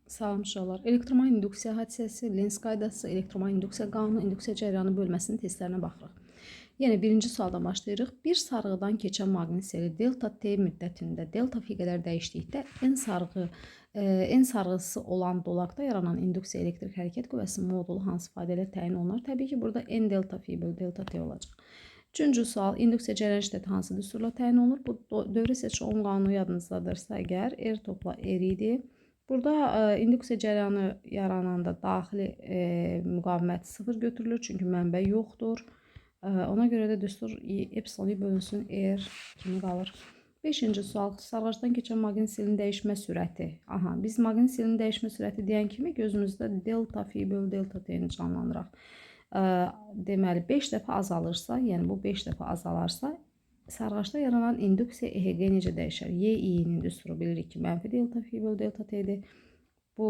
Salam uşaqlar. Elektroman induksiya hadisəsi, Lens qaydası, elektroman induksiya qanunu, induksiya cəryanı bölməsinin testlərinə baxırıq. Yəni birinci sualdan başlayırıq. Bir sarğıdan keçən maqnit seli delta t müddətində delta fi qədər dəyişdikdə n sarğısı olan dolaqda yaranan induksiya elektrik hərəkət qüvvəsinin modulu hansı ifadə ilə təyin olunur? Təbii ki, burada n delta fi bölü delta t olacaq. Üçüncü sual, induksiya cəryan şiddəti hansı düsturla təyin olunur? Bu dövrə seçili Ohm qanunu yadınızdadırsa əgər, R topla R idi. Burada induksiya cəryanı yarananda daxili müqavimət 0 götürülür, çünki mənbə yoxdur. Ona görə də düstur epsilon bölünsün R kimi qalır. 5-ci sual, sarğacdan keçən maqnit selinin dəyişmə sürəti. Biz maqnit selinin dəyişmə sürəti deyən kimi gözümüzdə delta fi bölü delta t-ni canlandıraq. Deməli, 5 dəfə azalırsa, yəni bu 5 dəfə azalarsa, sarğacda yaranan induksiya EHG necə dəyişər? Y-inin düsturu bilirik ki, mənfi delta fi bölü delta t-dir. Bu,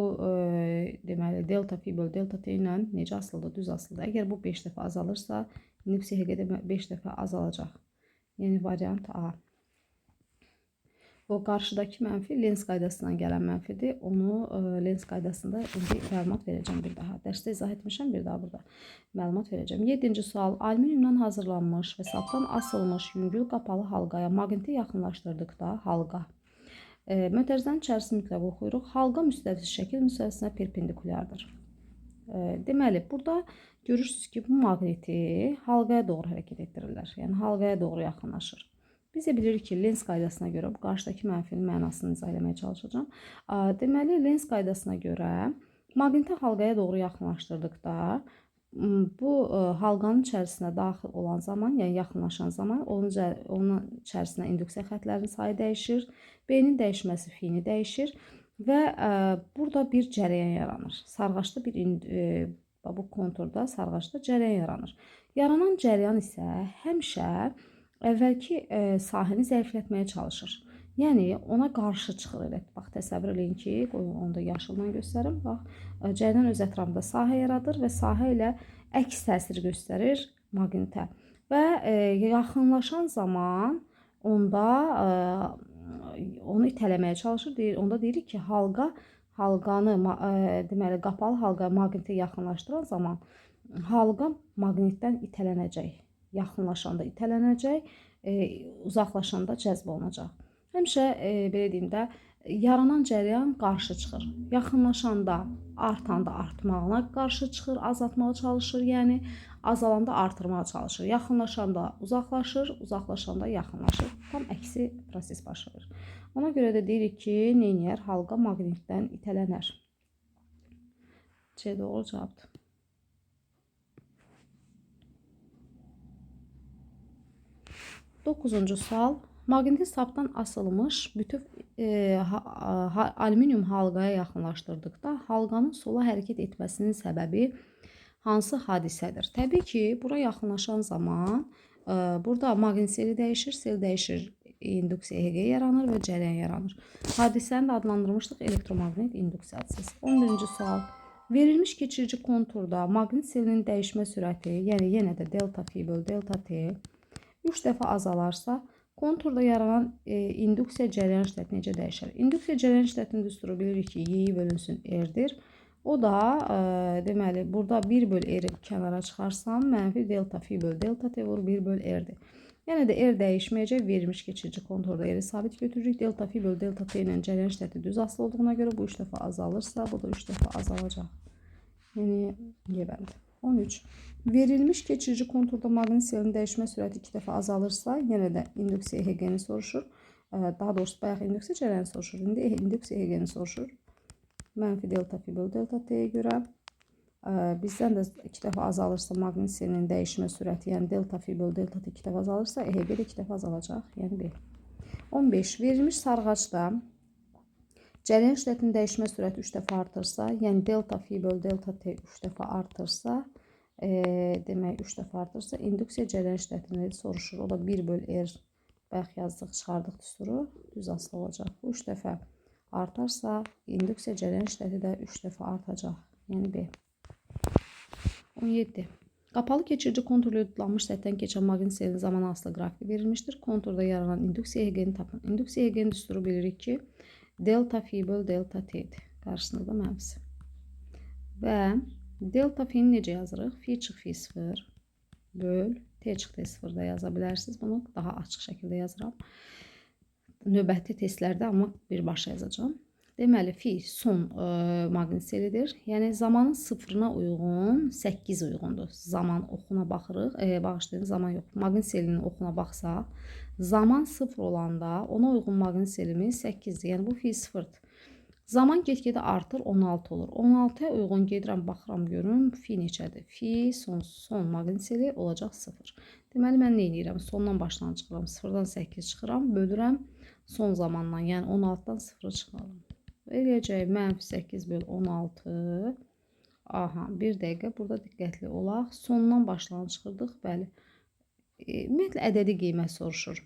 deməli, delta fi bölü delta t ilə necə asılıdır? Düz asılıdır. Əgər bu 5 dəfə azalırsa, induksiya EHG də 5 dəfə azalacaq. Yəni, variant A. O, qarşıdakı mənfi Lens qaydasından gələn mənfidir. Onu Lens qaydasında indi məlumat verəcəm bir daha. Dərsdə izah etmişəm, bir daha burada məlumat verəcəm. 7-ci sual. Alüminiumdan hazırlanmış və sapdan asılmış yüngül qapalı halqaya maqniti yaxınlaşdırdıqda halqa. Mötərizənin içərisini mütləq oxuyuruq. Halqa müstəviz şəkil müstəvisinə perpendikulyardır. Deməli, burada görürsünüz ki, bu maqniti halqaya doğru hərəkət etdirirlər. Yəni, halqaya doğru yaxınlaşır. Biz də bilirik ki, Lens qaydasına görə, bu qarşıdakı mənfinin mənasını izah eləməyə çalışacağım. Deməli, Lens qaydasına görə maqniti halqaya doğru yaxınlaşdırdıqda bu halqanın içərisinə daxil olan zaman, yəni yaxınlaşan zaman onun içərisinə induksiya xətlərinin sayı dəyişir, B-nin dəyişməsi fi-ni dəyişir və burada bir cərəyan yaranır. Sarğaçda bu konturda sarğaçda cərəyan yaranır. Yaranan cərəyan isə həmişə əvvəlki sahəni zəiflətməyə çalışır. Yəni, ona qarşı çıxır. Evet, bax, təsəvvür eləyin ki, onu da yaşılla göstərim. Bax, cərəyan öz ətrafında sahə yaradır və sahə ilə əks təsir göstərir maqnitə. Və yaxınlaşan zaman onda onu itələməyə çalışır. Onda deyirik ki, halqanı, deməli, qapalı halqaya maqniti yaxınlaşdıran zaman halqa maqnitdən itələnəcək. Yaxınlaşanda itələnəcək, uzaqlaşanda cəzb olunacaq. Həmişə, belə deyim də, yaranan cərəyan qarşı çıxır. Yaxınlaşanda, artanda artmağına qarşı çıxır, azaltmağa çalışır, yəni azalanda artırmağa çalışır. Yaxınlaşanda uzaqlaşır, uzaqlaşanda yaxınlaşır. Tam əksi proses baş verir. Ona görə də deyirik ki, neyniyər? Halqa maqnitdən itələnər. C doğru cavabdır. 9-cu sual. Maqniti sapdan asılmış bütöv alüminium halqaya yaxınlaşdırdıqda halqanın sola hərəkət etməsinin səbəbi hansı hadisədir? Təbii ki, bura yaxınlaşan zaman burada maqnit seli dəyişir, induksiya EHG yaranır və cərəyan yaranır. Hadisəni də adlandırmışdıq elektromaqnit induksiya hadisəsi. 11-ci sual. Verilmiş keçirici konturda maqnit selinin dəyişmə sürəti, yəni yenə də delta fi bölü delta t 3 dəfə azalarsa, konturda yaranan induksiya cərəyan şiddəti necə dəyişər? Induksiya cərəyan şiddətinin düsturu bilirik ki, Y bölünsün R-dir. O da, deməli, burada 1 bölü R-i kənara çıxarsam, mənfi delta fi bölü delta t vur 1 bölü R-dir. Yəni də R dəyişməyəcək, verilmiş keçirici konturda R-i sabit götürürük. Delta fi bölü delta t ilə cərəyan şiddəti düz asılı olduğuna görə bu 3 dəfə azalırsa, bu da 3 dəfə azalacaq. Yəni, Y-bəndi. 13. Verilmiş keçirici konturda maqnit selinin dəyişmə sürəti 2 dəfə azalırsa, yenə də induksiya EHG-ni soruşur. Daha doğrusu, bayaq induksiya cərəyanı soruşur. İndi induksiya EHG-ni soruşur. Mənfi delta fi bölü delta t-yə görə. Bizdən də 2 dəfə azalırsa maqnit selinin dəyişmə sürəti, yəni delta fi bölü delta t 2 dəfə azalırsa, EHG də 2 dəfə azalacaq, yəni B. 15. Verilmiş sarğacda cərəyan şiddətinin dəyişmə sürəti 3 dəfə artırsa, yəni delta fi bölü delta t 3 dəfə artırsa, demək 3 dəfə artırsa, induksiya cərəyan şiddətini soruşur. O da 1 bölü R, bayaq yazdıq, çıxardıq düsturu, düz asılı olacaq. Bu 3 dəfə artarsa, induksiya cərəyan şiddəti də 3 dəfə artacaq, yəni B. 17. Qapalı keçirici konturla yutulanmış səthdən keçən maqnit selinin zaman asılı qrafiki verilmişdir. Konturda yaranan induksiya EHG-ni tapın. İnduksiya EHG-nin düsturu bilirik ki, delta fi bölü delta t'dir. Qarşısında da mənfisi. Və delta F'ni necə yazırıq? Fi çıx fi 0 böl T çıx T0 da yaza bilərsiniz. Bunu daha açıq şəkildə yazıram. Növbəti testlərdə amma birbaşa yazacağım. Deməli, fi son maqnit selidir. Yəni, zamanın sıfırına uyğun 8 uyğundur. Zaman oxuna baxırıq. Bağışlayın, zaman yox. Maqnit selinin oxuna baxsaq, zaman 0 olanda ona uyğun maqnit selimiz 8-dir. Yəni, bu fi 0-dır. Zaman get-gedə artır, 16 olur. 16-ya uyğun gedirəm, baxıram, görüm, fi neçədir? Fi son maqnit seli olacaq 0. Deməli, mən nə edirəm? Sondan başdan çıxıram. 0-dan 8 çıxıram, bölürəm son zamandan, yəni 16-dan 0-ı çıxarım. Eləyəcək -8 böl 16. Aha, bir dəqiqə, burada diqqətli olaq. Sondan başdan çıxırdıq, bəli. Ümumiyyətlə, ədədi qiymət soruşur.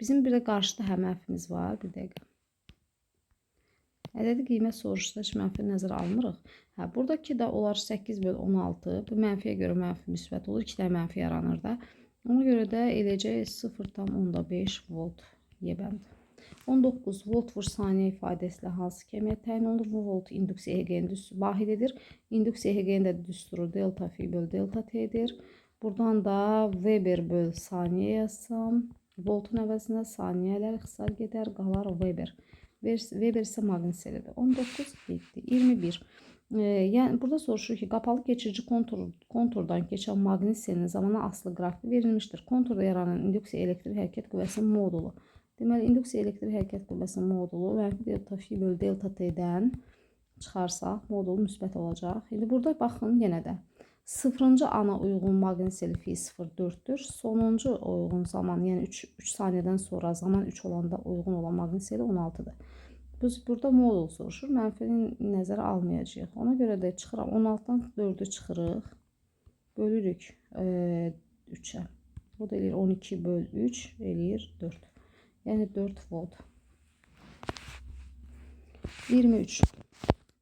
Bizim bir də qarşıda həm mənfimiz var, bir dəqiqə. Ədədi qiymət soruşda heç mənfi nəzərə almırıq. Hə, buradakı da olar 8 böl 16. Bu mənfiyə görə mənfi müsbət olur. 2 dənə mənfi yaranır da. Ona görə də eləcək 0,5 volt yebənd. 19 volt vur saniyə ifadəsi ilə hansı kəmiyyət təyin olunur? Bu volt induksiya EHG-nin vahididir. İnduksiya EHG-nin də düsturu delta fi böl delta T'dir. Buradan da Weber böl saniyə yazsam, voltun əvəzinə saniyələr ixtisar gedər, qalar Weber. Weber isə maqnit selidir. 19, 7, 21. Yəni, burada soruşur ki, qapalı keçirici konturdan keçən maqnit selinin zamana asılı qrafiki verilmişdir. Konturda yaranan induksiya elektrik hərəkət qüvvəsinin modulu. Deməli, induksiya elektrik hərəkət qüvvəsinin modulu mənfi delta fi böl delta T'dən çıxarsaq, modulu müsbət olacaq. İndi burada baxın, yenə də 0-cı ana uyğun maqnit seli fi 0,4-dür. Sonuncu uyğun zaman, yəni 3 saniyədən sonra zaman 3 olanda uyğun olan maqnit seli 16-dır. Biz burada modul soruşur, mənfini nəzərə almayacağıq. Ona görə də çıxıram, 16-dan 4-ü çıxırıq, bölürük 3-ə. Bu da eləyir 12 böl 3, eləyir 4. Yəni 4 volt. 23.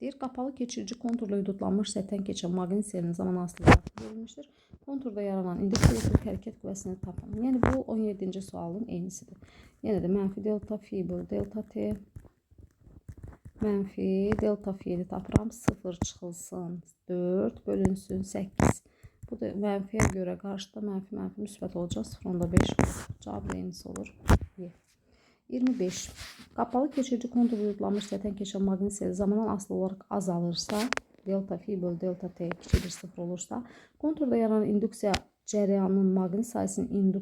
Deyir, qapalı keçirici konturla hüdudlanmış səthdən keçən maqnit selinin zaman asılı qrafiki verilmişdir. Konturda yaranan induksiya elektrik hərəkət qüvvəsini tapın. Yəni bu 17-ci sualın eynisidir. Yenə də mənfi delta fi böl delta T. Mənfi delta fi'ni tapıram. 0 çıxılsın 4 bölünsün 8. Bu da mənfiyə görə qarşıda mənfi müsbət olacaq. 0,5 volt. Cavab eynisi olur. 25. Qapalı keçirici konturla hüdudlanmış səthdən keçən maqnit seli zamandan asılı olaraq azalırsa, delta fi böl delta T kiçikdir 0 olursa, konturda yaranan induksiya cərəyanının maqnit sayəsinin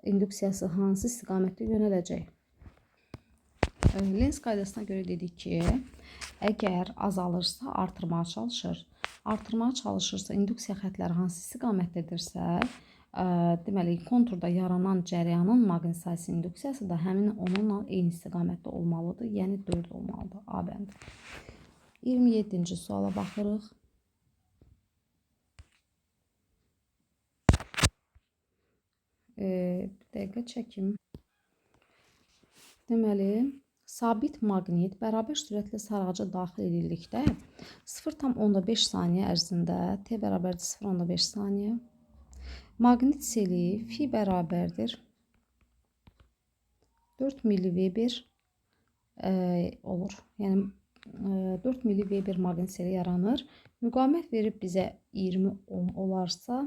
induksiyası hansı istiqamətdə yönələcək? Lens qaydasına görə dedik ki, əgər azalırsa artırmağa çalışır. Artırmağa çalışırsa induksiya xətləri hansı istiqamətdədirsə, deməli, konturda yaranan cərəyanın maqnit sayısı induksiyası da həmin onunla eyni istiqamətdə olmalıdır. Yəni 4 olmalıdır. A bəndi. 27-ci suala baxırıq. Bir dəqiqə çəkim. Deməli, sabit maqnit bərabər sürətlə sarğaca daxil edildikdə 0,5 saniyə ərzində T bərabərdir 0,5 saniyə. Maqnit seli fi bərabərdir 4 milliweber olur. Yəni 4 milliweber maqnit seli yaranır. Müqavimət verib bizə 20 ohm olarsa,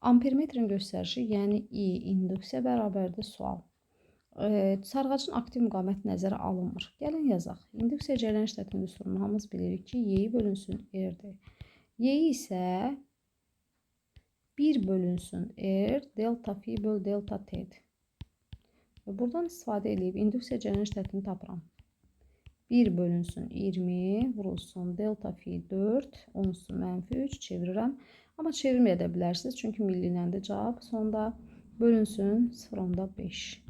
ampermetrin göstərişi, yəni I induksiya bərabərdir sual. Sarğacın aktiv müqaviməti nəzərə alınmır. Gəlin yazaq. İnduksiya cərəyan şiddətinin düsturunu hamımız bilirik ki, Y bölünsün R-dir. Y isə 1 bölünsün R delta fi böl delta T'dir. Və buradan istifadə edib induksiya cərəyan şiddətini tapıram. 1 bölünsün 20 vurulsun delta fi 4 olsun mənfi 3 çevirirəm. Amma çevirməyə də bilərsiniz. Çünki milli iləndir cavab. Sonda bölünsün 0,5.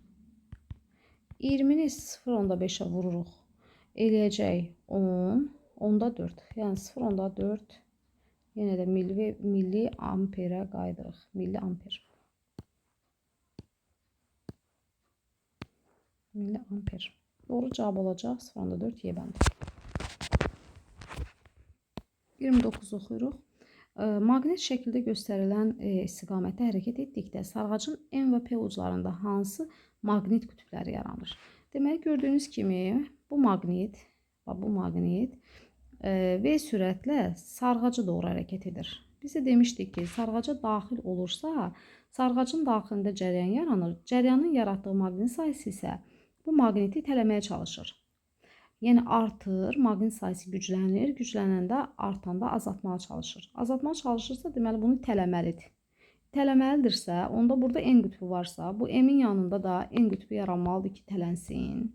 20-ni 0,5'ə vururuq. Eləyəcək 10. Onda 4. Yəni 0,4. Yenə də milli amperə qaydırıq. Milli amper. Milli amper. Doğru cavab olacaq 0,4 Y bəndi. 29 oxuyuruq. Maqnit şəkildə göstərilən istiqamətdə hərəkət etdikdə sarğacın N və P uclarında hansı maqnit qütbləri yaranır? Deməli, gördüyünüz kimi bu maqnit Bax, bu maqnit V sürətlə sarğaca doğru hərəkət edir. Biz də demişdik ki, sarğaca daxil olursa, sarğacın daxilində cəryan yaranır. Cəryanın yaratdığı maqnit sayısı isə bu maqniti itələməyə çalışır. Yəni artır, maqnit sayısı güclənir, güclənəndə artanda azaltmağa çalışır. Azaltmağa çalışırsa, deməli bunu itələməlidir. İtələməlidirsə, onda burada N qütbü varsa, bu M-in yanında da N qütbü yaranmalıdır ki, itələnsin.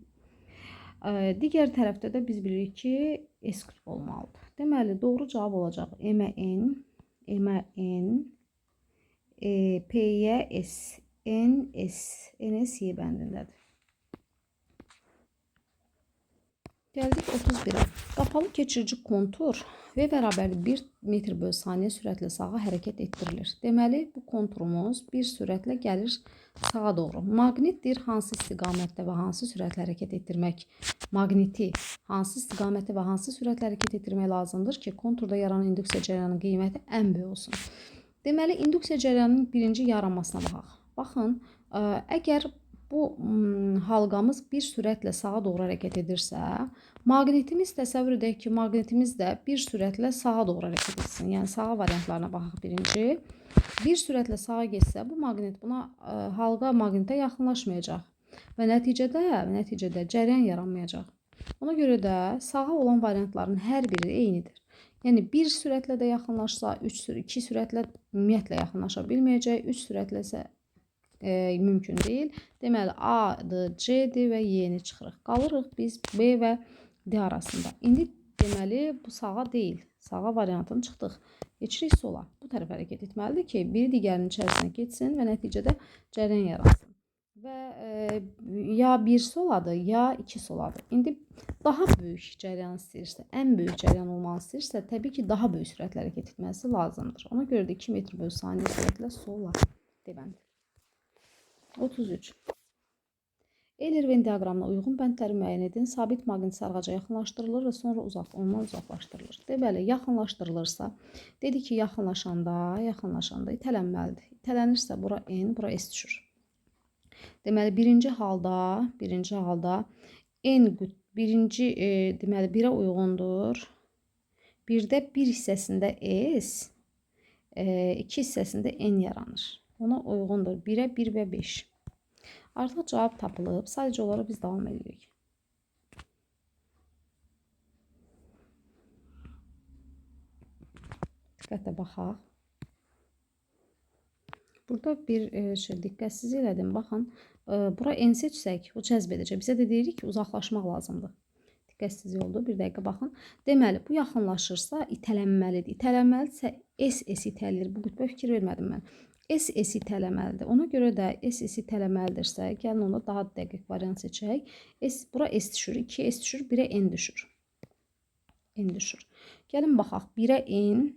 Digər tərəfdə də biz bilirik ki, S qütbü olmalıdır. Deməli, doğru cavab olacaq M-N, M-N, P-yə S, N-S, N-S Y bəndindədir. Gəldik 31-ə. Qapalı keçirici kontur V bərabərli 1 metr bölü saniyə sürətlə sağa hərəkət etdirilir. Deməli, bu konturumuz bir sürətlə gəlir sağa doğru. Maqnitdir, hansı istiqamətdə və hansı sürətlə hərəkət etdirmək? Maqniti hansı istiqamətdə və hansı sürətlə hərəkət etdirmək lazımdır ki, konturda yaranan induksiya cəryanının qiyməti ən böyük olsun. Deməli, induksiya cəryanının birinci yaranmasına baxaq. Baxın, əgər bu halqamız bir sürətlə sağa doğru hərəkət edirsə, maqnitimiz təsəvvür edək ki, maqnitimiz də bir sürətlə sağa doğru hərəkət etsin. Yəni, sağa variantlarına baxaq birinci. Bir sürətlə sağa getsə, bu maqnit buna halqa maqnitə yaxınlaşmayacaq və nəticədə cəryan yaranmayacaq. Ona görə də sağa olan variantların hər biri eynidir. Yəni, bir sürətlə də yaxınlaşsa, iki sürətlə ümumiyyətlə yaxınlaşa bilməyəcək, üç sürətlə isə mümkün deyil. Deməli, A-dır, C-dir və Y-ni çıxırıq. Qalırıq biz B və D arasında. İndi deməli, bu sağa deyil. Sağa variantını çıxdıq. Geçirik sola. Bu tərəf hərəkət etməlidir ki, biri digərinin içərisinə getsin və nəticədə cəryan yaransın. Və ya bir soladır, ya iki soladır. İndi daha böyük cəryan istəyirsə, ən böyük cəryan olmalı istəyirsə, təbii ki, daha böyük sürətlə hərəkət etməsi lazımdır. Ona görə də 2 metr bölü saniyə sürətlə sola deməlidir. 33. Eyler-Venn diaqramına uyğun bəndləri müəyyən edin. Sabit maqnit sarğaca yaxınlaşdırılır və sonra ondan uzaqlaşdırılır. Deməli, yaxınlaşdırılırsa, dedi ki, yaxınlaşanda itələnməlidir. İtələnirsə, bura N, bura S düşür. Deməli, birinci halda N deməli, 1-ə uyğundur. Birdə bir hissəsində S, iki hissəsində N yaranır. Ona uyğundur. 1-ə 1 və 5. Artıq cavab tapılıb. Sadəcə olaraq biz davam edirik. Diqqətlə baxaq. Burada bir diqqətsiz elədim. Baxın, bura N seçsək, o cəzb edəcək. Bizə də deyirik ki, uzaqlaşmaq lazımdır. Diqqətsiz oldu. Bir dəqiqə baxın. Deməli, bu yaxınlaşırsa itələnməlidir. İtələnməlidirsə S itəlir. Bu qütbə fikir vermədim mən. S itələməlidir. Ona görə də S itələməlidirsə, gəlin onda daha dəqiq variant seçək. Bura S düşür, 2 S düşür, 1-ə N düşür. N düşür. Gəlin baxaq. 1-ə N,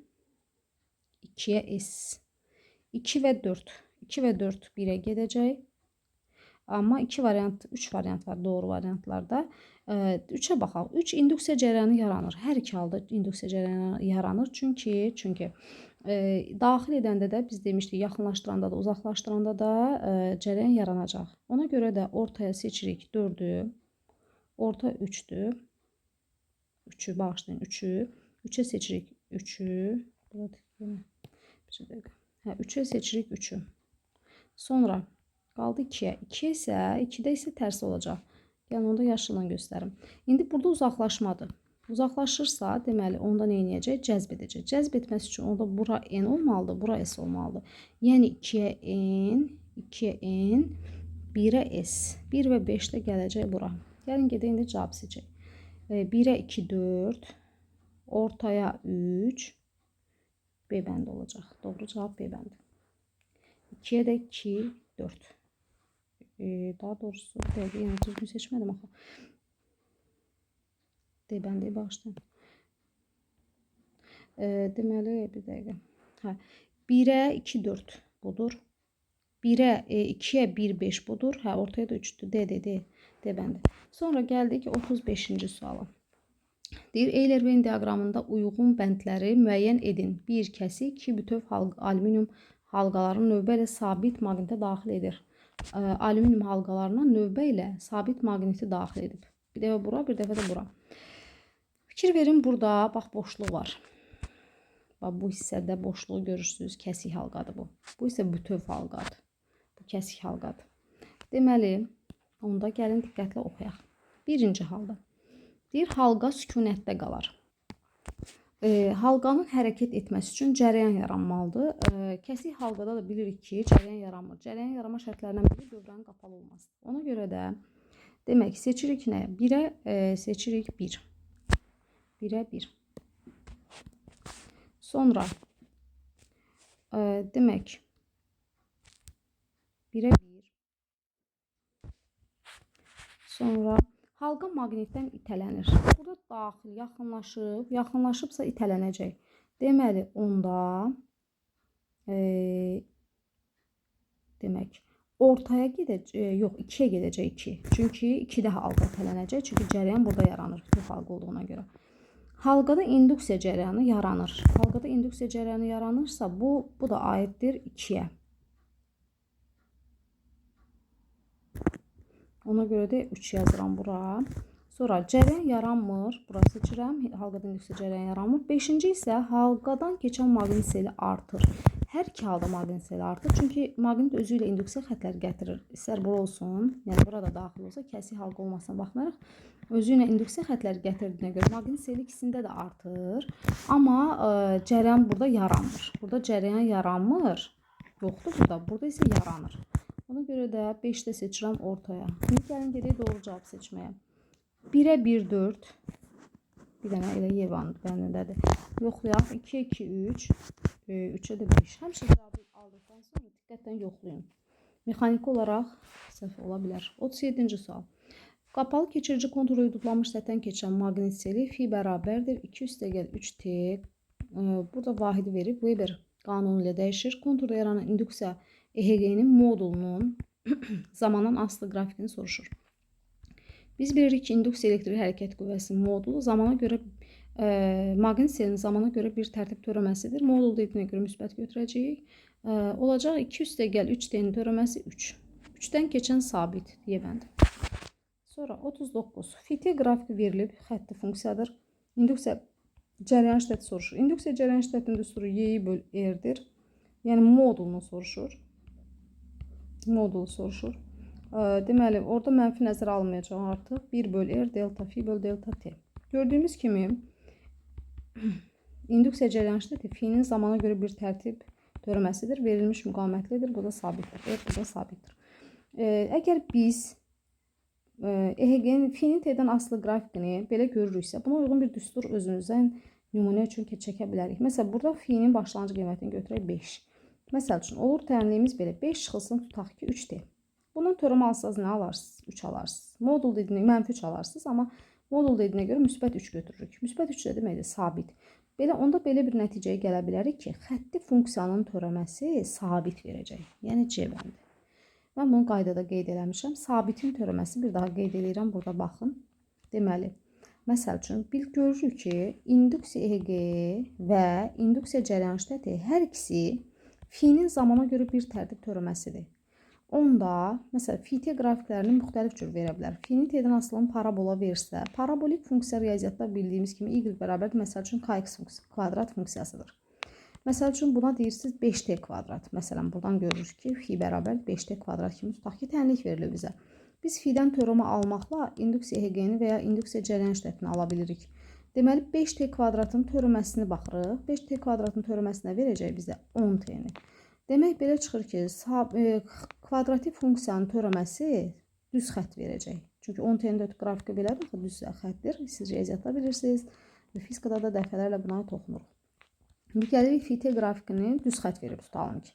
2-yə S. 2 və 4. 2 və 4 1-ə gedəcək. Amma 3 variant var doğru variantlarda. 3-ə baxaq. 3 induksiya cəryanı yaranır. Hər iki halda induksiya cəryanı yaranır. Çünki daxil edəndə də biz demişdik, yaxınlaşdıranda da, uzaqlaşdıranda da cəryan yaranacaq. Ona görə də ortaya seçirik 4-ü, orta 3-dür. 3-ü bağışlayın, 3-ü. 3-ə seçirik 3-ü. 3-ə seçirik 3-ü. Sonra qaldı 2-yə. 2 isə, 2-də isə tərsi olacaq. Yəni, onda yaşılla göstərim. İndi burada uzaqlaşmadır. Uzaqlaşırsa, deməli, onda nə edəcək? Cəzb edəcək. Cəzb etməsi üçün onda bura N olmalıdır, bura S olmalıdır. Yəni, 2-yə N, 2-yə N, 1-ə S. 1 və 5 də gələcək bura. Gəlin, gedək, indi cavab seçək. 1-ə 2, 4, ortaya 3, B bəndi olacaq. Doğru cavab B bəndi. 2-yə də 2, 4. Daha doğrusu, yenə düzgün seçmədim axı. D bəndi bağışlayın. Deməli, bir dəqiqə. 1-ə 2, 4 budur. 1-ə 2-yə 1, 5 budur. Ortaya da 3'dür. D bəndi. Sonra gəldik 35-ci suala. Deyir, Eyler-Venn diaqramında uyğun bəndləri müəyyən edin. 1. Kəsik 2 bütöv alüminium halqalarının növbə ilə sabit maqnitə daxil edir. Alüminium halqalarına növbə ilə sabit maqniti daxil edib. Bir dəfə bura, bir dəfə də bura. Fikir verin, burada bax boşluq var. Bax bu hissədə boşluğu görürsünüz. Kəsik halqadır bu. Bu isə bütöv halqadır. Bu kəsik halqadır. Deməli, onda gəlin diqqətlə oxuyaq. Birinci halda deyir, halqa sükunətdə qalar. Halqanın hərəkət etməsi üçün cərəyan yaranmalıdır. Kəsik halqada da bilirik ki, cərəyan yaranmır. Cərəyan yaranma şərtlərindən biri dövrənin qapalı olması. Ona görə də demək seçirik nəyə? 1-ə seçirik 1. 1-ə 1. Sonra demək 1-ə 1. Sonra halqa maqnitdən itələnir. Burada daxil yaxınlaşıbsa itələnəcək. Deməli, onda demək ortaya gedəcək, yox, 2-yə gedəcək 2. Çünki 2-də halqa itələnəcək. Çünki cərəyan burada yaranır, bütöv halqa olduğuna görə. Halqada induksiya cərəyanı yaranır. Halqada induksiya cərəyanı yaranırsa, bu da aiddir 2-yə. Ona görə də 3 yazıram bura. Sonra cərəyan yaranmır. Bura seçirəm. Halqada induksiya cərəyan yaranmır. 5-ci isə halqadan keçən maqnit seli artır. Hər iki halda maqnit seli artır. Çünki maqnit özü ilə induksiya xətləri gətirir. İstər bura olsun, yəni burada daxil olsa, kəsik halqa olmasına baxmayaraq, özü ilə induksiya xətləri gətirdiyinə görə maqnit seli ikisində də artır. Amma cərəyan burada yaranmır. Burada cərəyan yaranmır. Yoxdur burada. Burada isə yaranır. Ona görə də 5-də seçirəm ortaya. İndi gəlin gedək doğru cavab seçməyə. 1-ə 1, 4. Bir dənə elə Yevan bənindədir. Yoxlayaq. 2-ə 2, 3. 3-ə də 5. Həmişə cavabı aldıqdan sonra diqqətlə yoxlayın. Mexaniki olaraq səhv ola bilər. 37-ci sual. Qapalı keçirici kontura hüdudlanmış səthdən keçən maqnit seli fi bərabərdir 2 üstəgəl 3t. Burada vahidi verib. Weber qanunu ilə dəyişir. Konturda yaranan induksiya EHG-nin modulunun zamandan asılı qrafikini soruşur. Biz bilirik ki, induksiya elektrik hərəkət qüvvəsinin modulu zamana görə maqnit selinin zamana görə bir tərtib törəməsidir. Modul dediyinə görə müsbət götürəcəyik. Olacaq 2 üstəgəl 3t-nin törəməsi 3. 3-dən keçən sabit deyə bənd. Sonra 39. Fit qrafiki verilib, xətti funksiyadır. İnduksiya cərəyan şiddəti soruşur. İnduksiya cərəyan şiddətinin düsturu Y böl R-dir. Yəni modulunu soruşur. Modulu soruşur. Deməli, orada mənfi nəzərə alınmayacaq artıq. 1 böl R delta fi böl delta t. Gördüyümüz kimi induksiya cərəyan şiddəti fi'nin zamana görə bir tərtib törəməsidir. Verilmiş müqamətlidir. Bu da sabitdir. R bu da sabitdir. Əgər biz EHG-nin fi'nin t-dən asılı qrafikini belə görürüksə, buna uyğun bir düstur özümüzdən nümunə üçün çəkə bilərik. Məsələn, burada fi'nin başlanğıc qiymətini götürək 5. Məsəl üçün, olur tənliyimiz belə 5 çıxılsın, tutaq ki 3t. Bundan törəmə alsanız nə alarsınız? 3 alarsınız. Modul dediyinə mənfi 3 alarsınız, amma modul dediyinə görə müsbət 3 götürürük. Müsbət 3 də deməkdir, sabit. Onda belə bir nəticəyə gələ bilərik ki, xətti funksiyanın törəməsi sabit verəcək. Yəni C bəndi. Mən bunu qaydada qeyd eləmişəm. Sabitin törəməsi bir daha qeyd edirəm. Burada baxın. Deməli, məsəl üçün, görürük ki, induksiya EHG və induksiya cərəyan şiddəti hər ikisi fi'nin zamana görə bir tərtib törəməsidir. Onda, məsələn, fi-t qrafiklərini müxtəlif cür verə bilər. Fi'nin t-dən asılı parabola versə, parabolik funksiya riyaziyyatda bildiyimiz kimi y bərabər, məsəl üçün, kx kvadrat funksiyasıdır. Məsəl üçün, buna deyirsiniz 5t kvadrat. Məsələn, buradan görürük ki, fi bərabər 5t kvadrat kimi tutaq ki, tənlik verilir bizə. Biz fi'dən törəmə almaqla induksiya EHG-ni və ya induksiya cərəyan şiddətini ala bilirik. Deməli, 5t kvadratın törəməsini baxırıq. 5t kvadratın törəməsinə verəcək bizə 10t-ni. Demək, belə çıxır ki, kvadratik funksiyanın törəməsi düz xətt verəcək. Çünki 10t-nin də qrafiki belədir, düz xəttdir. Siz riyaziyyatda bilirsiniz. Fizikada da dəfələrlə buna toxunuruq. İndi gəlirik fi-t qrafikini düz xətt verib tutalım ki.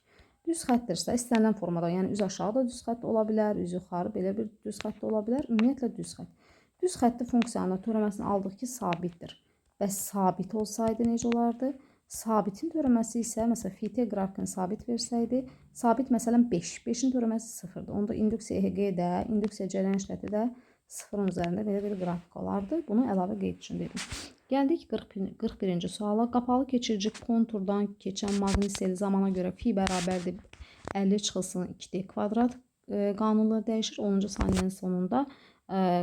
Düz xətdirsə, istənilən formada, yəni üz aşağı da düz xətt ola bilər, üz yuxarı belə bir düz xətt ola bilər. Ümumiyyətlə düz xətt. Düz xətti funksiyanın törəməsini aldıq ki, sabitdir. Bəs sabit olsaydı necə olardı? Sabitin törəməsi isə, məsələn, fi-t qrafikini sabit versəydi, sabit məsələn 5. 5-in törəməsi 0-dır. Onda induksiya EHG də, induksiya cərəyan şiddəti də 0-ın üzərində belə bir qrafik olardı. Bunu əlavə qeyd üçün dedim. Gəldik 41-ci suala. Qapalı keçirici konturdan keçən maqnit seli zamana görə fi bərabərdir 50 çıxılsın 2t kvadrat qanunla dəyişir. 10-cu saniyənin sonunda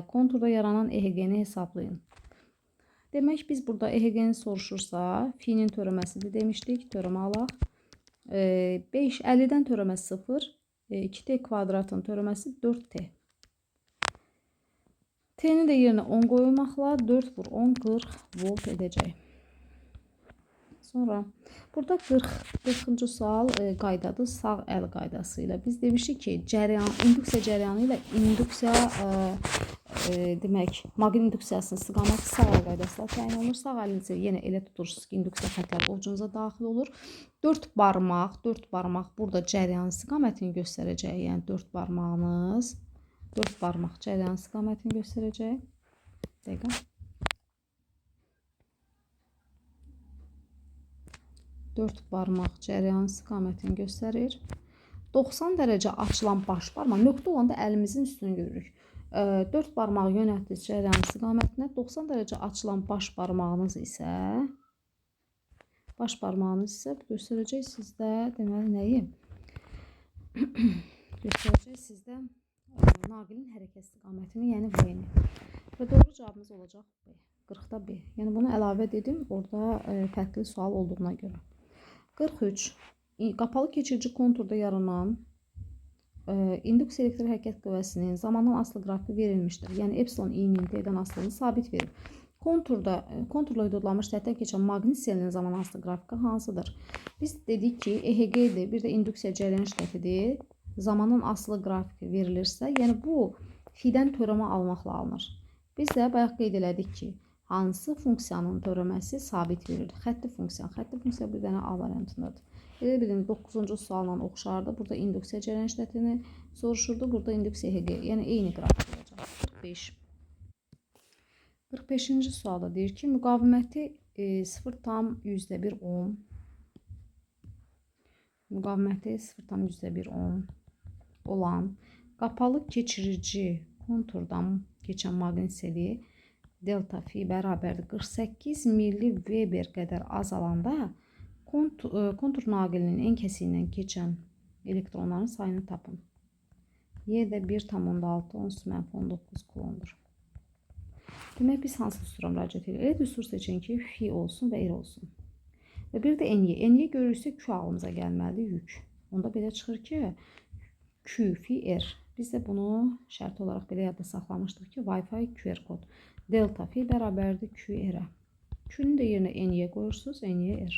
konturda yaranan EHG-ni hesablayın. Demək biz burada EHG-ni soruşursa, fi-nin törəməsidir demişdik. Törəmə alaq. 5, 50-dən törəməsi 0. 2t kvadratın törəməsi 4t. T'ni də yerinə 10 qoymaqla 4 vur 10, 40 volt edəcək. Sonra burada 40-cı sual qaydadır. Sağ əl qaydası ilə. Biz demişik ki, induksiya cəryanı ilə induksiya demək, maqnit induksiyasının istiqaməti sağ əl qaydası ilə təyin olunur. Sağ əlinizi yenə elə tutursunuz ki, induksiya xətləri ovucunuza daxil olur. 4 barmaq burada cəryanın istiqamətini göstərəcək. Yəni 4 barmağınız 4 barmaq cəryanın istiqamətini göstərəcək. Dəqiqə. 4 barmaq cəryanın istiqamətini göstərir. 90 dərəcə açılan baş barmaq, nöqtə olanda əlimizin üstünü görürük. 4 barmaq yönəltdiniz cəryanın istiqamətinə. 90 dərəcə açılan baş barmağınız isə göstərəcək sizdə deməli nəyi? Göstərəcək sizdə naqilin hərəkət istiqamətini, yəni V-ni. Və doğru cavabımız olacaq B. 40-da B. Yəni bunu əlavə dedim, orada fərqli sual olduğuna görə. 43. Qapalı keçirici konturda yaranan induksiya elektrik hərəkət qüvvəsinin zamandan asılı qrafiki verilmişdir. Yəni epsilon i-nin d-dən asılılığını sabit verir. Konturla hüdudlanmış səthdən keçən maqnit selinin zaman asılı qrafiki hansıdır? Biz dedik ki, EHG-dir, bir də induksiya cəryan şiddətidir. Zamandan asılı qrafiki verilirsə, yəni bu fi-dən törəmə almaqla alınır. Biz də bayaq qeyd elədik ki, hansı funksiyanın törəməsi sabit verir? Xətti funksiya. Xətti funksiya bir dənə A variantındadır. Elə bilin 9-cu sualla oxşardı. Burada induksiya cəryan şiddətini soruşurdu. Burada induksiya EHG. Yəni eyni qrafik olacaq. 45. 45-ci sualda deyir ki, müqaviməti 0,1 ohm. Müqaviməti 0,1 ohm olan qapalı keçirici konturdan keçən maqnit seli delta fi bərabərdir 48 mV qədər azalanda kontur naqilinin ən kəsiyindən keçən elektronların sayını tapın. Y də 1,6 -19 kulondur. Demək biz hansı düstura müraciət edirik? Elə düstur seçin ki, fi olsun və r olsun. Və bir də NY. NY görürsə Q ağlımıza gəlməlidir, yük. Onda belə çıxır ki, Q, fi, R. Biz də bunu şərt olaraq belə yadda saxlamışdıq ki, Wi-Fi QR kod. Delta fi bərabərdir Q-R-ə. Q-nün də yerinə NY qoyursunuz, NY-R.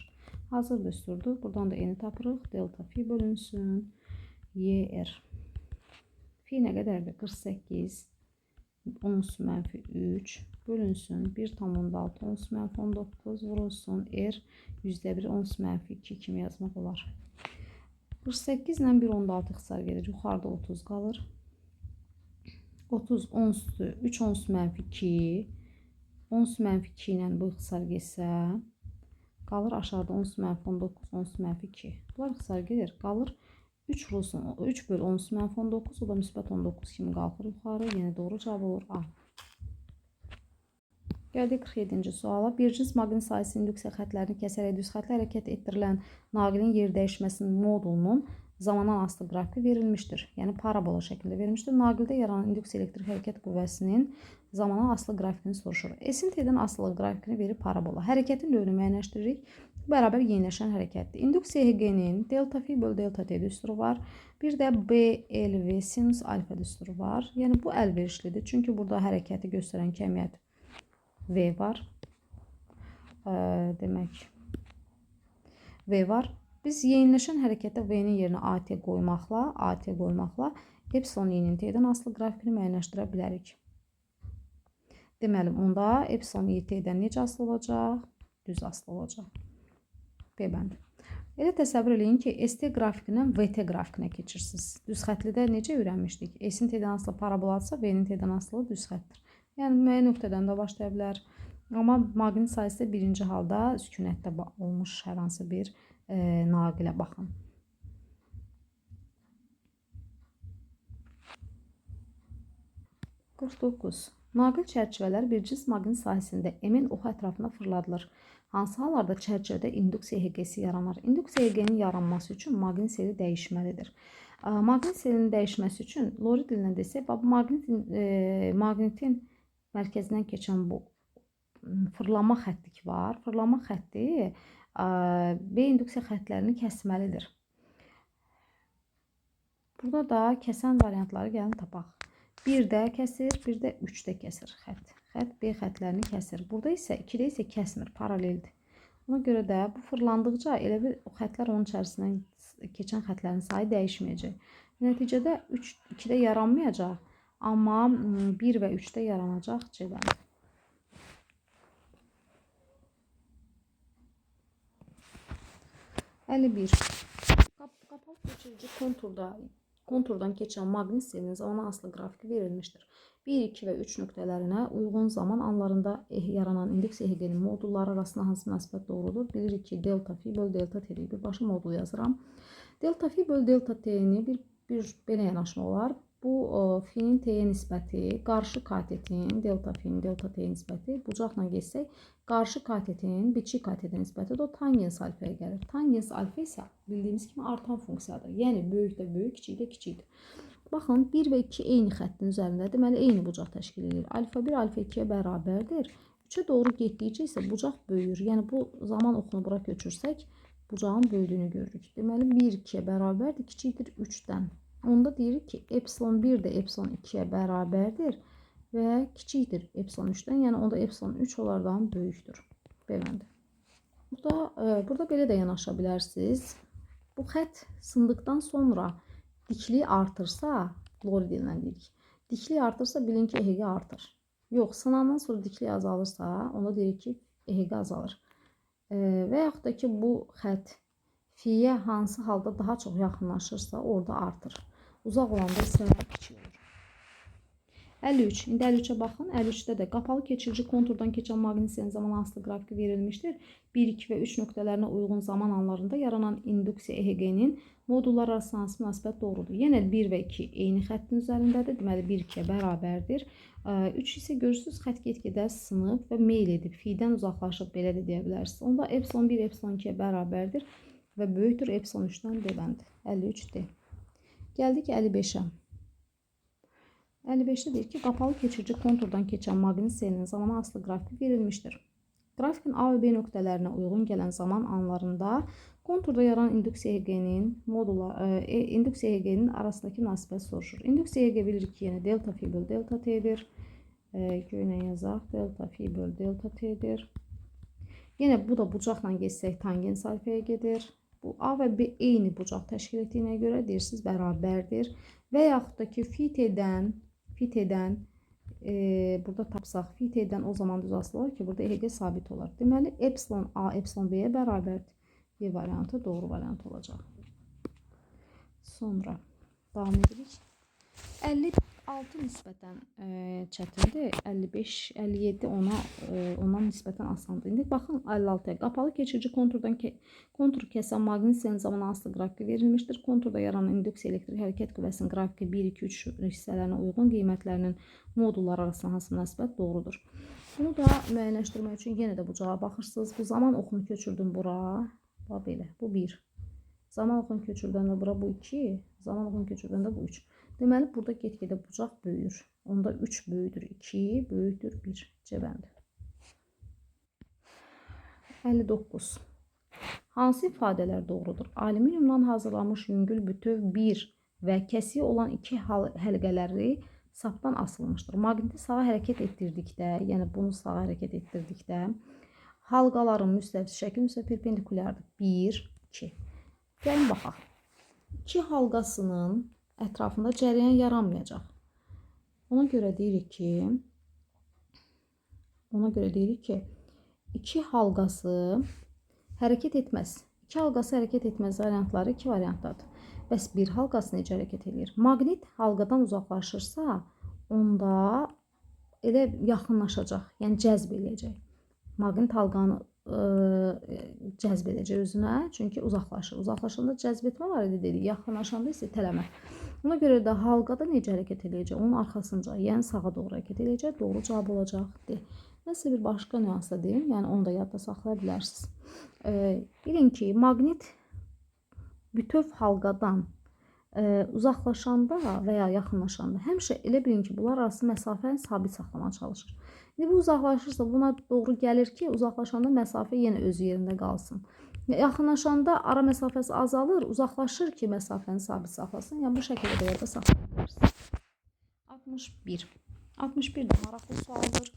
Hazır düsturdur. Buradan da N-i tapırıq. Delta fi bölünsün YR. Fi nə qədərdir? 48 -3 bölünsün 1,6 -19 vurulsun R %1 -2 kimi yazmaq olar. 48 ilə 1,16 ixtisar gedir. Yuxarıda 30 qalır. 30 10 üstü 3 -2 10 -2 ilə bu ixtisar getsə qalır aşağıda 10 -19 10 -2. Bunlar ixtisar gedir. Qalır 3 vurulsun 3 bölü 10 -19 o da müsbət 19 kimi qalxır yuxarı. Yəni doğru cavab olur A. Gəldik 47-ci suala. Bir cins maqnit sahəsinin induksiya xətlərini kəsərək düz xətlə hərəkət etdirilən naqilin yer dəyişməsinin modulunun zamandan asılı qrafiki verilmişdir. Yəni parabola şəklində verilmişdir. Naqildə yaranan induksiya elektrik hərəkət qüvvəsinin zamandan asılı qrafikini soruşur. S-in T-dən asılı qrafikini verir parabola. Hərəkətin növünü müəyyənləşdiririk. Bərabər yeniləşən hərəkətdir. İnduksiya EHG-nin delta fi bölü delta T düsturu var. Bir də BLV sinus alfa düsturu var. Yəni bu əlverişlidir. Çünki burada hərəkəti göstərən kəmiyyət V var. Demək V var. Biz yeniləşən hərəkətdə V-nin yerinə AT qoymaqla epsilon i-nin T-dən asılı qrafikini müəyyənləşdirə bilərik. Deməli, onda epsilon i T-dən necə asılı olacaq? Düz asılı olacaq. B bəndi. Elə təsəvvür edin ki, ST qrafikindən VT qrafikinə keçirsiniz. Düz xətlidə necə öyrənmişdik? S-in T-dən asılı paraboladırsa, V-nin T-dən asılı düz xətdir. Yəni, müəyyən nöqtədən də başlaya bilər. Amma maqnit sahəsi birinci halda sükunətdə olmuş hər hansı bir naqilə baxın. Naqil çərçivələr bir cins maqnit sahəsində M-in oxu ətrafında fırladılır. Hansı hallarda çərçivədə induksiya EHG-si yaranır? Induksiya EHG-nin yaranması üçün maqnit seli dəyişməlidir. Maqnit selinin dəyişməsi üçün Lori dilinə desək, maqnitin mərkəzindən keçən bu fırlanma xətti var. Fırlanma xətti B induksiya xəttlərini kəsməlidir. Burada da kəsən variantları gəlin tapaq. 1-də kəsir, 1-də 3-də kəsir xətt. Xətt B xəttlərini kəsir. Burada isə 2-də isə kəsmir, paraleldir. Ona görə də bu fırlandıqca elə bir o xəttlər onun içərisindən keçən xəttlərin sayı dəyişməyəcək. Nəticədə 2-də yaranmayacaq, amma 1 və 3-də yaranacaq C bəndi. 51. Qapalı keçirici konturdan keçən maqnit selinin zamana asılı qrafiki verilmişdir. 1, 2 və 3 nöqtələrinə uyğun zaman anlarında yaranan indeks EHG-nin modulları arasında hansı münasibət doğrudur? Bilirik ki, delta fi böl delta t-dir. Birbaşa modul yazıram. Delta fi böl delta t-ni bir belə yanaşma olar. Bu fi-nin t-yə nisbəti, qarşı katetin, delta fi-nin delta t-yə nisbəti, bucaqla geçsək, qarşı katetin biçik katetin nisbəti də o tangens alfaya gəlir. Tangens alfa isə bildiyimiz kimi artan funksiyadır. Yəni, böyük də böyük, kiçik də kiçikdir. Baxın, 1 və 2 eyni xəttin üzərində, deməli, eyni bucaq təşkil edir. Alfa 1, alfa 2-yə bərabərdir. 3-ə doğru getdikcə isə bucaq böyür. Yəni, bu zaman oxunu bura köçürsək, bucağın böyüdüyünü görürük. Deməli, 1, 2-yə bərabərdir, kiçikdir 3-dən. Onda deyirik ki, epsilon 1 də epsilon 2-yə bərabərdir və kiçikdir epsilon 3-dən. Yəni, onda epsilon 3 onlardan böyükdür. Belədir. Burada belə də yanaşa bilərsiniz. Bu xətt sındıqdan sonra dikliyi artırsa, log dilindən deyirik. Dikliyi artırsa, bilin ki, EHG artır. Yox, sınandan sonra dikliyi azalırsa, onda deyirik ki, EHG azalır. Və yaxud da ki, bu xətt fiyə hansı halda daha çox yaxınlaşırsa, orada artır. Uzaq olanda isə kiçik olur. 53. İndi 53-ə baxın. 53-də də qapalı keçirici konturdan keçən maqnit selinin zaman asılı qrafiki verilmişdir. 1, 2 və 3 nöqtələrinə uyğun zaman anlarında yaranan induksiya EHG-nin modullar arasında hansı münasibət doğrudur? Yenə 1 və 2 eyni xəttin üzərindədir. Deməli, 1, 2-yə bərabərdir. 3 isə görürsünüz, xətt get-gedə sınıb və meyl edib. Fidən uzaqlaşıb, belə də deyə bilərsiniz. Onda epsilon 1, epsilon 2-yə bərabərdir və böyükdür epsilon 3-dən D-bəndi. 53-dir. Gəldik 55-ə. 55-də deyir ki, qapalı keçirici konturdan keçən maqnit selinin zamana asılı qrafiki verilmişdir. Grafikin A və B nöqtələrinə uyğun gələn zaman anlarında konturda yaranan induksiya EHG-nin arasındakı münasibət soruşur. İnduksiya EHG bilirik ki, yenə delta fi böl delta t-dir. Göynə yazaq, delta fi böl delta t-dir. Yenə bu da bucaqla geçsək tangens alfaya gedir. Bu A və B eyni bucaq təşkil etdiyinə görə deyirsiniz bərabərdir. Və yaxud da ki, fi t-dən burada tapsaq, fi t-dən o zaman düz asılı olur ki, burada EHG sabit olar. Deməli, epsilon A, epsilon B-yə bərabərdir. Y variantı doğru variant olacaq. Sonra davam edirik. 56 nisbətən çətindir. 55, 57 ondan nisbətən asandır. İndi baxın 56-ya. Qapalı keçirici kontur kəsən maqnit selinin zaman asılı qrafiki verilmişdir. Konturda yaranan induksiya elektrik hərəkət qüvvəsinin qrafiki 1, 2, 3 hissələrinə uyğun qiymətlərinin modulları arasında hansı münasibət doğrudur? Bunu da müəyyənləşdirmək üçün yenə də bucağa baxırsınız. Bu zaman oxunu köçürdüm bura. Belə. Bu 1. Zaman oxunu köçürdəndə bura bu 2. Zaman oxunu köçürdəndə bu 3. Deməli, burada get-gedə bucaq böyür. Onda 3 böyüdür 2, böyükdür 1. C bəndi. 59. Hansı ifadələr doğrudur? Alüminiumdan hazırlanmış yüngül bütöv 1 və kəsiyi olan 2 həlqələri sapdan asılmışdır. Maqniti sağa hərəkət etdirdikdə, yəni bunu sağa hərəkət etdirdikdə, halqaların müstəviz şəkil perpendikulyardır. 1, 2. Gəlin baxaq. 2 halqasının ətrafında cərəyan yaranmayacaq. Ona görə deyirik ki, 2 halqası hərəkət etməz. 2 halqası hərəkət etməz variantları 2 variantdadır. Bəs 1 halqası necə hərəkət edir? Maqnit halqadan uzaqlaşırsa, onda elə yaxınlaşacaq, yəni cəzb eləyəcək. Maqnit halqanı cəzb edəcək özünə, çünki uzaqlaşır. Uzaqlaşanda cəzb etmə var idi dedik, yaxınlaşanda isə itələmə. Ona görə də halqada necə hərəkət edəcək? Onun arxasınca, yəni sağa doğru hərəkət edəcək, doğru cavab olacaq. Nəsə bir başqa nüansda deyim, yəni onu da yadda saxlaya bilərsiniz. Bilin ki, maqnit bütöv halqadan uzaqlaşanda və ya yaxınlaşanda həmişə elə bilin ki, bunlar arası məsafəni sabit saxlamaya çalışır. İndi bu uzaqlaşırsa buna doğru gəlir ki, uzaqlaşanda məsafə yenə öz yerində qalsın. Yaxınlaşanda ara məsafəsi azalır, uzaqlaşır ki, məsafəni sabit saxlasın. Yəni bu şəkildə belə də saxlaya bilərsiniz. 61. 61 də maraqlı sualdır.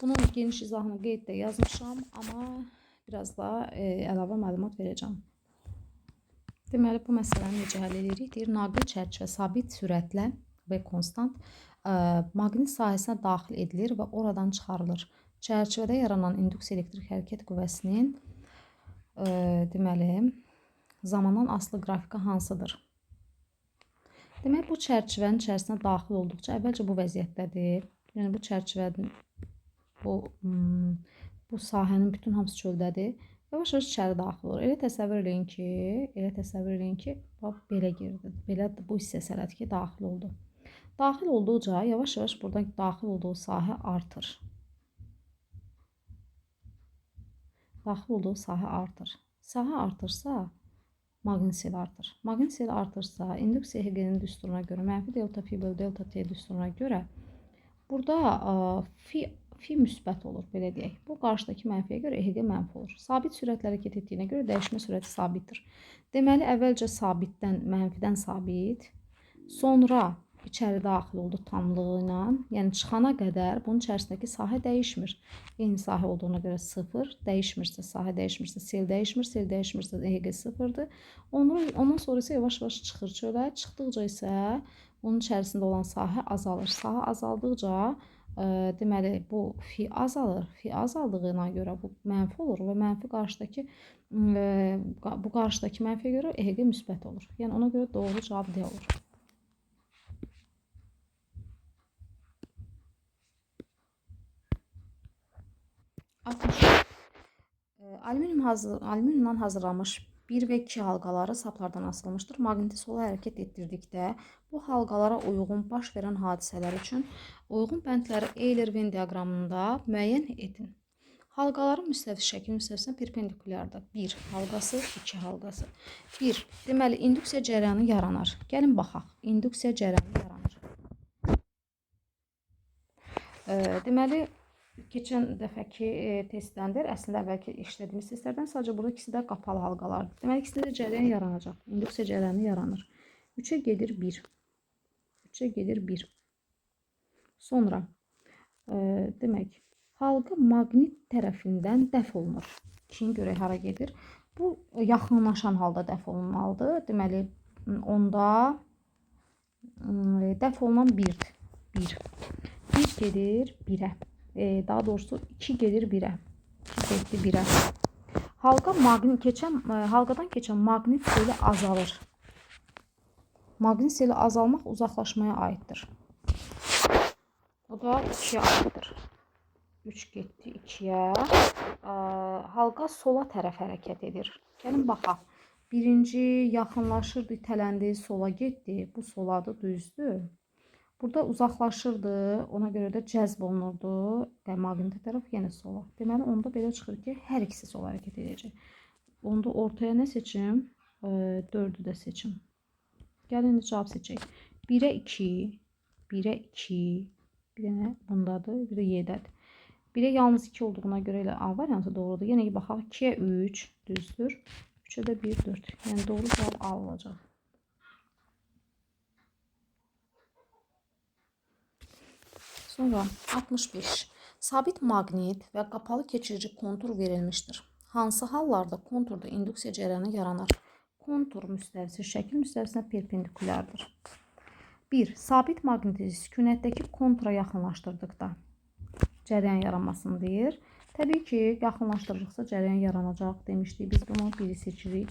Bunun geniş izahını qeyddə yazmışam, amma biraz da əlavə məlumat verəcəm. Deməli, bu məsələni necə həll edirik? Deyir, naqil çərçivə sabit sürətlə və konstant maqnit sahəsinə daxil edilir və oradan çıxarılır. Çərçivədə yaranan induksiya elektrik hərəkət qüvvəsinin deməli, zamandan asılı qrafiki hansıdır? Demək, bu çərçivənin içərisinə daxil olduqca əvvəlcə bu vəziyyətdədir. Yəni, bu çərçivənin, bu sahənin bütün hamısı çöldədir. Yavaş-yavaş içəri daxil olur. Elə təsəvvür eləyin ki, bax, belə girdi. Belə bu hissəsi elədir ki, daxil oldu. Daxil olduqca yavaş-yavaş buradan daxil olduğu sahə artır. Daxil olduğu sahə artır. Sahə artırsa, maqnit seli artır. Maqnit seli artırsa, induksiya Hegelin düsturuna görə, mənfi delta fi bölü delta t düsturuna görə burada fi müsbət olur, belə deyək. Bu qarşıdakı mənfiyə görə Hegel mənfi olur. Sabit sürətlə hərəkət etdiyinə görə dəyişmə sürəti sabitdir. Deməli, əvvəlcə sabitdən, mənfidən sabit, sonra içəri daxil oldu tamlığı ilə, yəni çıxana qədər bunun içərisindəki sahə dəyişmir. Eyni sahə olduğuna görə 0, dəyişmirsə, sahə dəyişmirsə, sel dəyişmirsə Hegel 0-dır. Ondan sonra isə yavaş-yavaş çıxır çölə, çıxdıqca isə onun içərisində olan sahə azalır. Sahə azaldıqca deməli, bu fi azalır. Fi azaldığına görə bu mənfi olur və mənfi qarşıdakı mənfiyə görə Hegel müsbət olur. Yəni, ona görə doğru cavab D olur. Alüminiumdan hazırlanmış 1 və 2 halqaları saplardan asılmışdır. Maqniti sola hərəkət etdirdikdə bu halqalara uyğun baş verən hadisələr üçün uyğun bəndləri Euler-Venn diaqramında müəyyən edin. Halqaların müstəvis şəkil müstəvisinə perpendikulyardır. 1 halqası, 2 halqası. 1. Deməli, induksiya cərəyanı yaranır. Gəlin baxaq. İnduksiya cərəyanı yaranır. Deməli, keçən dəfəki testdəndir. Əslində əvvəlki işlədiyimiz testlərdən sadəcə burada ikisi də qapalı halqalardır. Deməli, ikisində də cərəyan yaranacaq. İnduksiya cərəyanı yaranır. 3-ə gedir 1. 3-ə gedir 1. Sonra, demək, halqa maqnit tərəfindən dəf olunur. İşin görək hara gedir. Bu, yaxınlaşan halda dəf olunmalıdır. Deməli, onda dəf olunan 1-dir. 1 gedir 1-ə. Daha doğrusu 2 gedir 1-ə. 2 getdi 1-ə. Halqadan keçən maqnit seli azalır. Maqnit seli azalmaq uzaqlaşmaya aiddir. O da 2-yə aiddir. 3 getdi 2-yə. Halqa sola tərəf hərəkət edir. Gəlin baxaq. Birinci yaxınlaşırdı, itələndi, sola getdi. Bu soladır, düzdür. Burada uzaqlaşırdı, ona görə də cəzb olunurdu. Maqniti tərəf yenə sola. Deməli, onda belə çıxır ki, hər ikisi sola hərəkət edəcək. Onda ortaya nə seçim? 4-ü də seçim. Gəlin, cavab seçək. 1-ə 2, 1-ə 2, bir dənə bundadır, bir də Y-dədir. 1-ə yalnız 2 olduğuna görə elə A variantı doğrudur. Yenə baxaq, 2-ə 3, düzdür. 3-ə də 1, 4. Yəni, doğru cavab A olacaq. Sonra 65. Sabit maqnit və qapalı keçirici kontur verilmişdir. Hansı hallarda konturda induksiya cərəyanı yaranır? Kontur müstəvisi şəkil müstəvisinə perpendikulyardır. 1. Sabit maqniti sükunətdəki kontura yaxınlaşdırdıqda cərəyan yaranmasını deyir. Təbii ki, yaxınlaşdırdıqsa cərəyan yaranacaq demişdik. Biz bunu biri seçirik.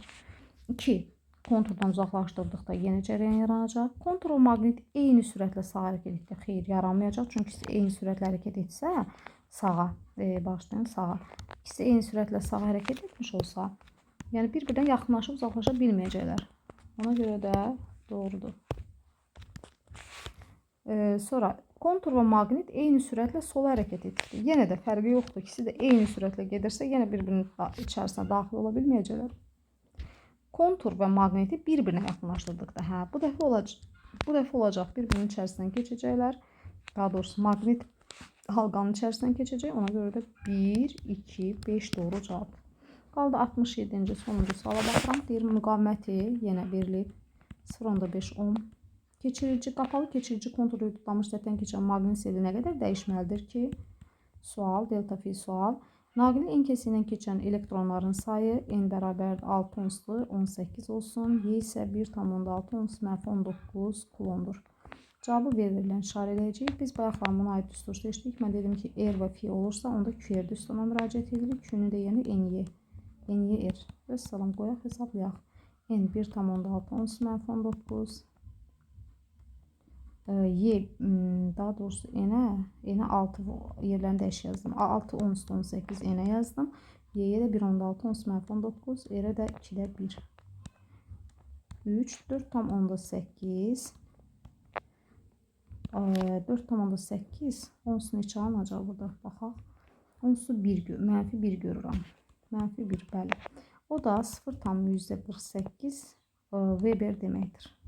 2. Konturdan uzaqlaşdırdıqda yenə cərəyan yaranacaq. Kontur və maqnit eyni sürətlə sağa hərəkət etsə, xeyr, yaranmayacaq. Çünki eyni sürətlə hərəkət etsə, sağa, başlayın sağa. İkisi eyni sürətlə sağa hərəkət etmiş olsa, yəni bir-birdən yaxınlaşıb uzaqlaşa bilməyəcəklər. Ona görə də doğrudur. Sonra, kontur və maqnit eyni sürətlə sola hərəkət etdi. Yenə də fərqi yoxdur. İkisi də eyni sürətlə gedirsə, yenə bir-birinin içərisinə daxil ola bilməyəcəklər. Kontur və maqniti bir-birinə yaxınlaşdırdıqda, bu dəfə olacaq, bir-birinin içərisindən keçəcəklər. Daha doğrusu, maqnit halqanın içərisindən keçəcək. Ona görə də 1, 2, 5 doğru cavab. Qaldı 67-ci sonuncu suala baxıram. Deyir müqaviməti yenə verilib 0,5 ohm. Keçirici, qapalı keçirici kontur tutanmış səthdən keçən maqnit seli nə qədər dəyişməlidir ki? Sual, delta fi sual. Naqilin en kəsiyindən keçən elektronların sayı n bərabər 6 onsdur, 18 olsun. Y isə 1,6 ons mənfi 19 kulondur. Cavabı verilən işarələyəcəyik. Biz bayaqlar buna aid düstur seçdik. Mən dedim ki, R və F olursa, onda QR düsturuna müraciət edirik. Q-nü də yəni NY. NY R. Vəssalam, qoyaq, hesablayaq. N 1,6 ons mənfi 19. Y, daha doğrusu N'ə 6 yerlərini dəş yazdım. 6 ons 18 N'ə yazdım. Y'yə də 1,6 ons mənfi 19. R'ə də 2-də 1. 3, 4,8. 4,8 ons neçə alınacaq burada? Baxaq. Onsu mənfi 1 görürəm. Mənfi 1, bəli. O da 0,48 Weber deməkdir.